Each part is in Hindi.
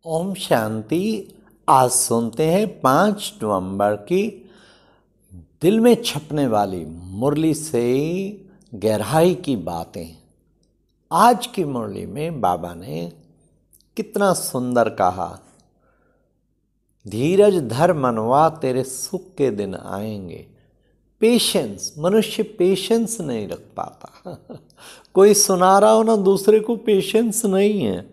ओम शांति। आज सुनते हैं 5 नवंबर की दिल में छपने वाली मुरली से गहराई की बातें। आज की मुरली में बाबा ने कितना सुंदर कहा, धीरज धर मनवा तेरे सुख के दिन आएंगे। पेशेंस, मनुष्य पेशेंस नहीं रख पाता। कोई सुना रहा हो ना, दूसरे को पेशेंस नहीं है,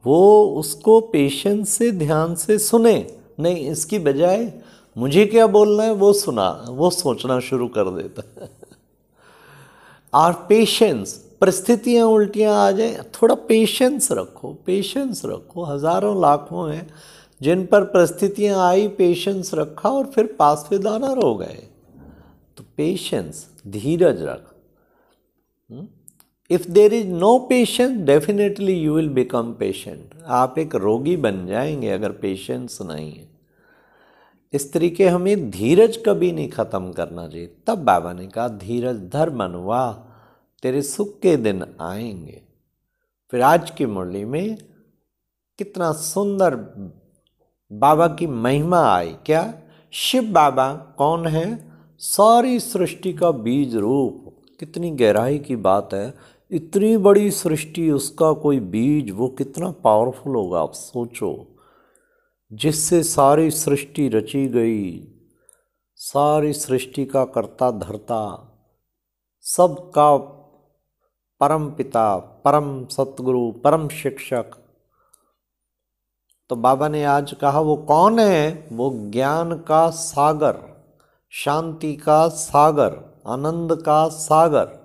वो उसको पेशेंस से ध्यान से सुने नहीं, इसकी बजाय मुझे क्या बोलना है वो सोचना शुरू कर देता है। और पेशेंस, परिस्थितियां उल्टियां आ जाए, थोड़ा पेशेंस रखो। हजारों लाखों हैं जिन पर परिस्थितियां आई, पेशेंस रखा और फिर पास दानार हो गए। तो पेशेंस, धीरज रख। If there is no patience, definitely you will become patient. आप एक रोगी बन जाएंगे अगर पेशेंस नहीं है। इस तरीके हमें धीरज कभी नहीं खत्म करना चाहिए। तब बाबा ने कहा, धीरज धर मनवा तेरे सुख के दिन आएंगे। फिर आज की मुरली में कितना सुंदर बाबा की महिमा आई। क्या? शिव बाबा कौन है? सारी सृष्टि का बीज रूप। कितनी गहराई की बात है। इतनी बड़ी सृष्टि, उसका कोई बीज, वो कितना पावरफुल होगा आप सोचो। जिससे सारी सृष्टि रची गई, सारी सृष्टि का कर्ता धर्ता, सबका परम पिता, परम सतगुरु, परम शिक्षक। तो बाबा ने आज कहा वो कौन है? वो ज्ञान का सागर, शांति का सागर, आनंद का सागर।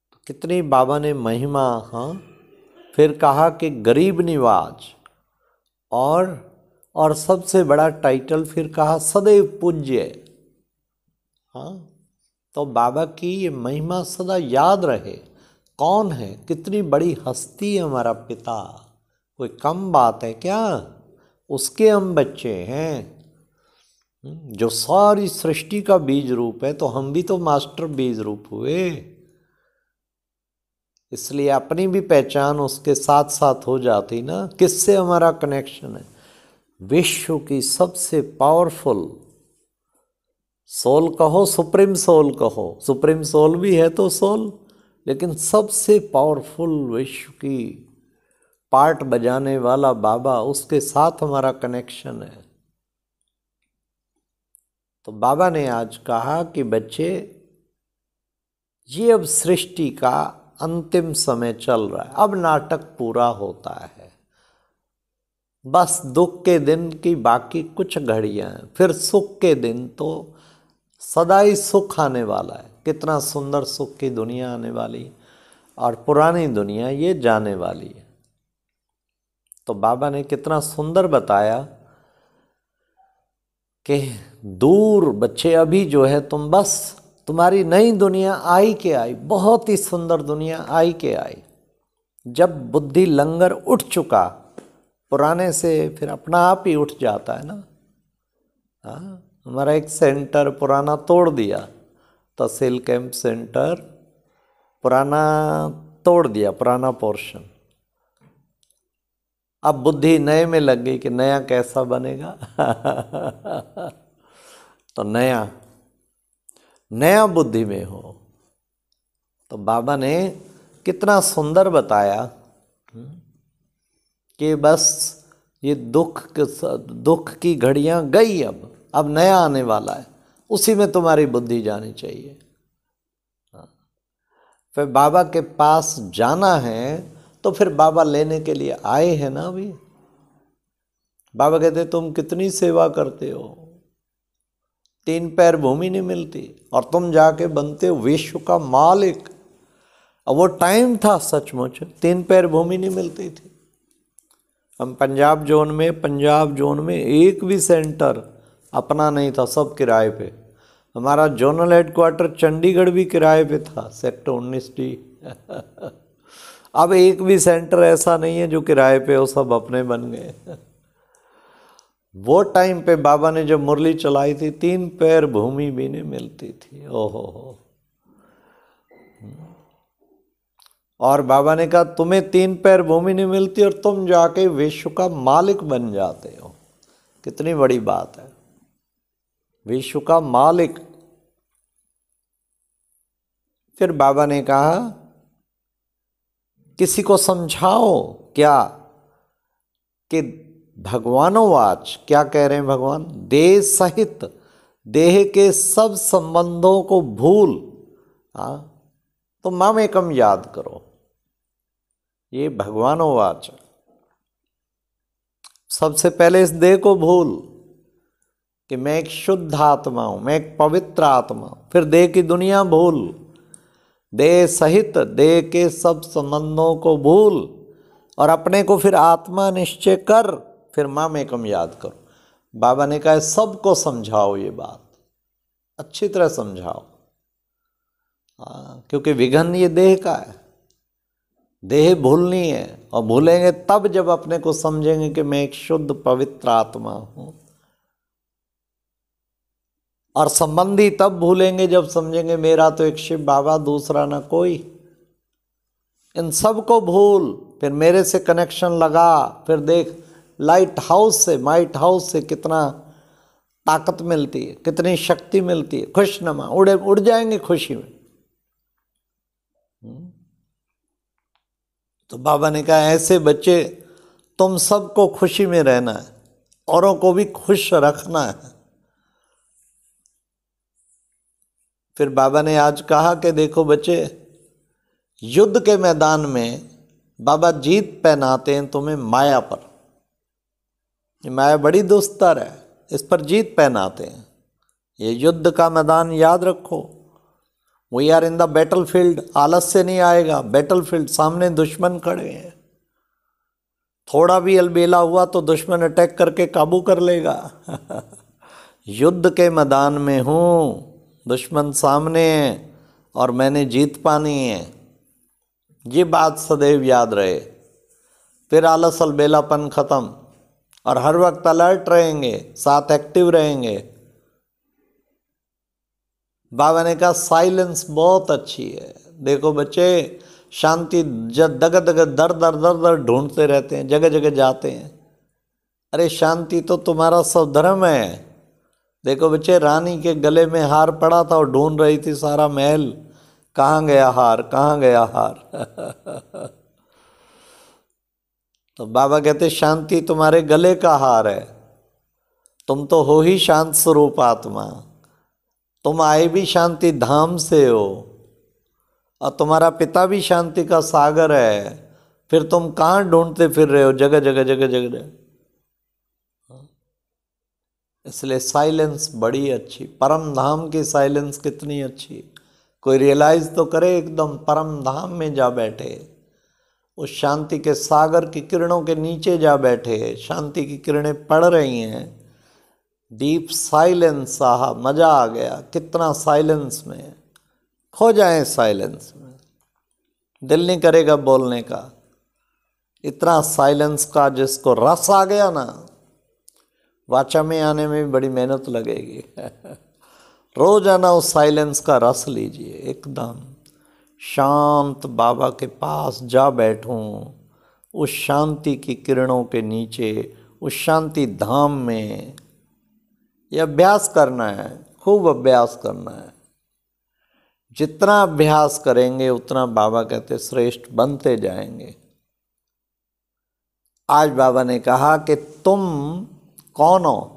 तो कितनी बाबा ने महिमा। हाँ, फिर कहा कि गरीब निवाज, और सबसे बड़ा टाइटल फिर कहा सदैव पूज्य। हाँ, तो बाबा की ये महिमा सदा याद रहे। कौन है? कितनी बड़ी हस्ती है हमारा पिता। कोई कम बात है क्या? उसके हम बच्चे हैं, जो सारी सृष्टि का बीज रूप है। तो हम भी तो मास्टर बीज रूप हुए, इसलिए अपनी भी पहचान उसके साथ साथ हो जाती ना। किससे हमारा कनेक्शन है? विश्व की सबसे पावरफुल सोल कहो, सुप्रीम सोल कहो, सुप्रीम सोल भी है तो सोल, लेकिन सबसे पावरफुल विश्व की पार्ट बजाने वाला बाबा, उसके साथ हमारा कनेक्शन है। तो बाबा ने आज कहा कि बच्चे, ये अब सृष्टि का अंतिम समय चल रहा है, अब नाटक पूरा होता है। बस दुख के दिन की बाकी कुछ घड़ियां हैं, फिर सुख के दिन तो सदा ही सुख आने वाला है। कितना सुंदर सुख की दुनिया आने वाली, और पुरानी दुनिया ये जाने वाली है। तो बाबा ने कितना सुंदर बताया कि दूर बच्चे, अभी जो है तुम बस, तुम्हारी नई दुनिया आई के आई, बहुत ही सुंदर दुनिया आई के आई। जब बुद्धि लंगर उठ चुका पुराने से, फिर अपना आप ही उठ जाता है ना। हाँ, हमारा एक सेंटर पुराना तोड़ दिया, तहसील कैंप सेंटर पुराना तोड़ दिया, पुराना पोर्शन। अब बुद्धि नए में लग गई कि नया कैसा बनेगा। तो नया बुद्धि में हो। तो बाबा ने कितना सुंदर बताया कि बस ये दुख की घड़ियां गई, अब नया आने वाला है, उसी में तुम्हारी बुद्धि जानी चाहिए। फिर बाबा के पास जाना है, तो फिर बाबा लेने के लिए आए हैं ना। अभी बाबा कहते तुम कितनी सेवा करते हो, 3 पैर भूमि नहीं मिलती, और तुम जाके बनते हो विश्व का मालिक। अब वो टाइम था सचमुच, 3 पैर भूमि नहीं मिलती थी। हम पंजाब जोन में एक भी सेंटर अपना नहीं था, सब किराए पे। हमारा जोनल हेडक्वार्टर चंडीगढ़ भी किराए पे था, सेक्टर 19D। अब एक भी सेंटर ऐसा नहीं है जो किराए पे हो, सब अपने बन गए। वो टाइम पे बाबा ने जब मुरली चलाई थी, 3 पैर भूमि भी नहीं मिलती थी। ओहो हो। और बाबा ने कहा तुम्हें 3 पैर भूमि नहीं मिलती और तुम जाके विश्व का मालिक बन जाते हो। कितनी बड़ी बात है, विश्व का मालिक। फिर बाबा ने कहा किसी को समझाओ क्या कि भगवानोवाच, क्या कह रहे हैं भगवान, देह सहित देह के सब संबंधों को भूल, तो मामेकम याद करो। ये भगवानोवाच। सबसे पहले इस देह को भूल कि मैं एक शुद्ध आत्मा हूं, मैं एक पवित्र आत्मा हूं। फिर देह की दुनिया भूल, देह सहित देह के सब संबंधों को भूल और अपने को फिर आत्मा निश्चय कर, फिर मामेकम याद करो। बाबा ने कहा सबको समझाओ, ये बात अच्छी तरह समझाओ। क्योंकि विघन ये देह का है, देह भूलनी है। और भूलेंगे तब जब अपने को समझेंगे कि मैं एक शुद्ध पवित्र आत्मा हूं। और संबंधी तब भूलेंगे जब समझेंगे मेरा तो एक शिव बाबा, दूसरा ना कोई। इन सब को भूल, फिर मेरे से कनेक्शन लगा। फिर देख लाइट हाउस से, माइट हाउस से कितना ताकत मिलती है, कितनी शक्ति मिलती है। खुशनुमा उड़ जाएंगे खुशी में। तो बाबा ने कहा ऐसे बच्चे तुम सबको खुशी में रहना है, औरों को भी खुश रखना है। फिर बाबा ने आज कहा कि देखो बच्चे, युद्ध के मैदान में बाबा जीत पहनाते हैं तुम्हें माया पर। ये माया बड़ी दुस्तर है, इस पर जीत पहनाते हैं। ये युद्ध का मैदान याद रखो। We are in the battle field. आलस से नहीं आएगा, बैटल फील्ड, सामने दुश्मन खड़े हैं। थोड़ा भी अलबेला हुआ तो दुश्मन अटैक करके काबू कर लेगा। युद्ध के मैदान में हूँ, दुश्मन सामने है और मैंने जीत पानी है। ये बात सदैव याद रहे। फिर आलस अलबेलापन खत्म और हर वक्त अलर्ट रहेंगे, साथ एक्टिव रहेंगे। बाबा ने कहा साइलेंस बहुत अच्छी है। देखो बच्चे, शांति दग दग दर दर दर दर ढूंढते रहते हैं, जगह जगह जाते हैं। अरे शांति तो तुम्हारा स्वधर्म है। देखो बच्चे, रानी के गले में हार पड़ा था और ढूंढ रही थी सारा महल, कहाँ गया हार, कहाँ गया हार। तो बाबा कहते शांति तुम्हारे गले का हार है। तुम तो हो ही शांत स्वरूप आत्मा। तुम आए भी शांति धाम से हो और तुम्हारा पिता भी शांति का सागर है। फिर तुम कहाँ ढूंढते फिर रहे हो, जगह जगह जगह जगह। इसलिए साइलेंस बड़ी अच्छी, परम धाम की साइलेंस कितनी अच्छी। कोई रियलाइज तो करे, एकदम परम धाम में जा बैठे, उस शांति के सागर की किरणों के नीचे जा बैठे। शांति की किरणें पड़ रही हैं, डीप साइलेंस। आहा, मजा आ गया। कितना साइलेंस में, खो जाए साइलेंस में, दिल नहीं करेगा बोलने का। इतना साइलेंस का जिसको रस आ गया ना, वाचा में आने में भी बड़ी मेहनत लगेगी। रोजाना उस साइलेंस का रस लीजिए। एकदम शांत बाबा के पास जा बैठूं, उस शांति की किरणों के नीचे, उस शांति धाम में। ये अभ्यास करना है, खूब अभ्यास करना है। जितना अभ्यास करेंगे उतना बाबा कहते श्रेष्ठ बनते जाएंगे। आज बाबा ने कहा कि तुम कौन हो?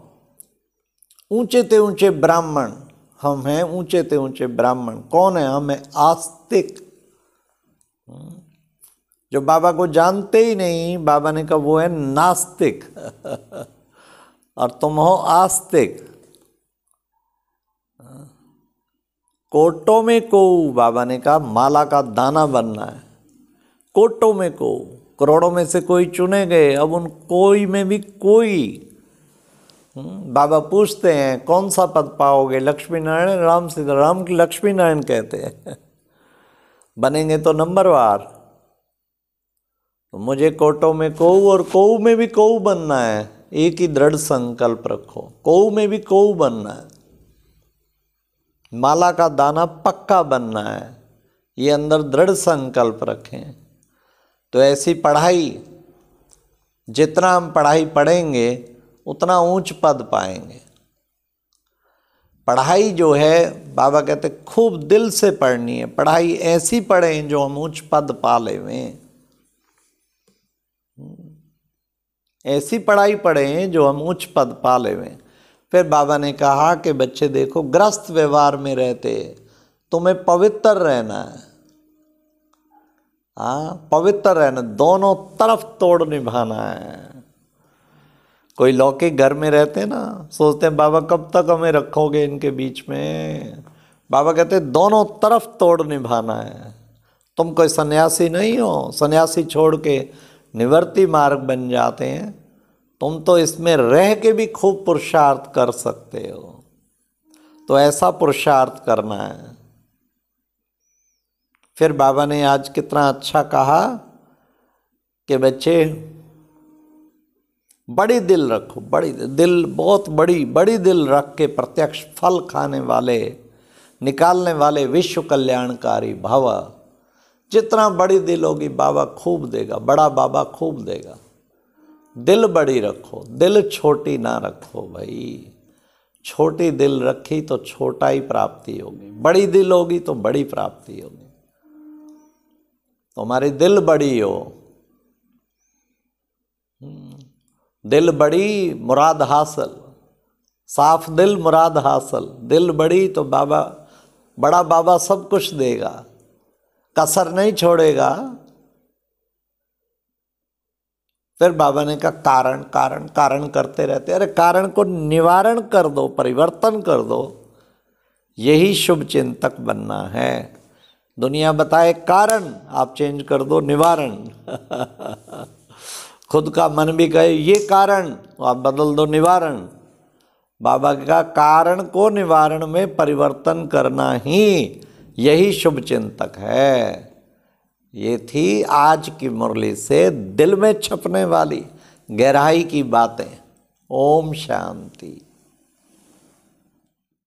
ऊंचे ते ऊंचे ब्राह्मण हम हैं। ऊंचे ते ऊंचे ब्राह्मण कौन है? हम हैं आस्तिक। जो बाबा को जानते ही नहीं, बाबा ने कहा वो है नास्तिक। और तुम हो आस्तिक। कोटों में को, बाबा ने कहा माला का दाना बनना है। कोटों में को, करोड़ों में से कोई चुने गए। अब उन कोई में भी कोई। बाबा पूछते हैं कौन सा पद पाओगे? लक्ष्मी नारायण, राम सीताराम की लक्ष्मी नारायण कहते हैं। बनेंगे तो नंबरवार। तो मुझे कोटों में कोऊ और कोऊ में भी कोऊ बनना है। एक ही दृढ़ संकल्प रखो, कोऊ में भी कोऊ बनना है। माला का दाना पक्का बनना है। ये अंदर दृढ़ संकल्प रखें। तो ऐसी पढ़ाई, जितना हम पढ़ाई पढ़ेंगे उतना ऊंच पद पाएंगे। पढ़ाई जो है बाबा कहते खूब दिल से पढ़नी है। पढ़ाई ऐसी पढ़ें जो हम ऊंच पद पा लेवें। ऐसी पढ़ाई पढ़ें जो हम उच्च पद पा लेवें। फिर बाबा ने कहा कि बच्चे देखो, ग्रस्त व्यवहार में रहते तुम्हें पवित्र रहना है। हाँ, पवित्र रहना, दोनों तरफ तोड़ निभाना है। कोई लौकिक घर में रहते ना, सोचते हैं बाबा कब तक हमें रखोगे इनके बीच में। बाबा कहते दोनों तरफ तोड़ निभाना है। तुम कोई सन्यासी नहीं हो, सन्यासी छोड़ के निवृत्ति मार्ग बन जाते हैं। तुम तो इसमें रह के भी खूब पुरुषार्थ कर सकते हो। तो ऐसा पुरुषार्थ करना है। फिर बाबा ने आज कितना अच्छा कहा कि बच्चे बड़ी दिल रखो, बड़ी दिल, बहुत बड़ी दिल रख के प्रत्यक्ष फल खाने वाले, निकालने वाले विश्व कल्याणकारी भव। जितना बड़ी दिल होगी बाबा खूब देगा, बड़ा बाबा खूब देगा। दिल बड़ी रखो, दिल छोटी ना रखो भाई। छोटी दिल रखी तो छोटा ही प्राप्ति होगी, बड़ी दिल होगी तो बड़ी प्राप्ति होगी। तुम्हारी दिल बड़ी हो, दिल बड़ी मुराद हासिल, साफ दिल मुराद हासिल। दिल बड़ी तो बाबा, बड़ा बाबा सब कुछ देगा, कसर नहीं छोड़ेगा। फिर बाबा ने कहा कारण कारण कारण करते रहते। अरे कारण को निवारण कर दो, परिवर्तन कर दो। यही शुभ चिंतक बनना है। दुनिया बताए कारण, आप चेंज कर दो निवारण। खुद का मन भी कहे ये कारण, आप बदल दो निवारण। बाबा का कारण को निवारण में परिवर्तन करना ही यही शुभ चिंतक है। ये थी आज की मुरली से दिल में छपने वाली गहराई की बातें। ओम शांति।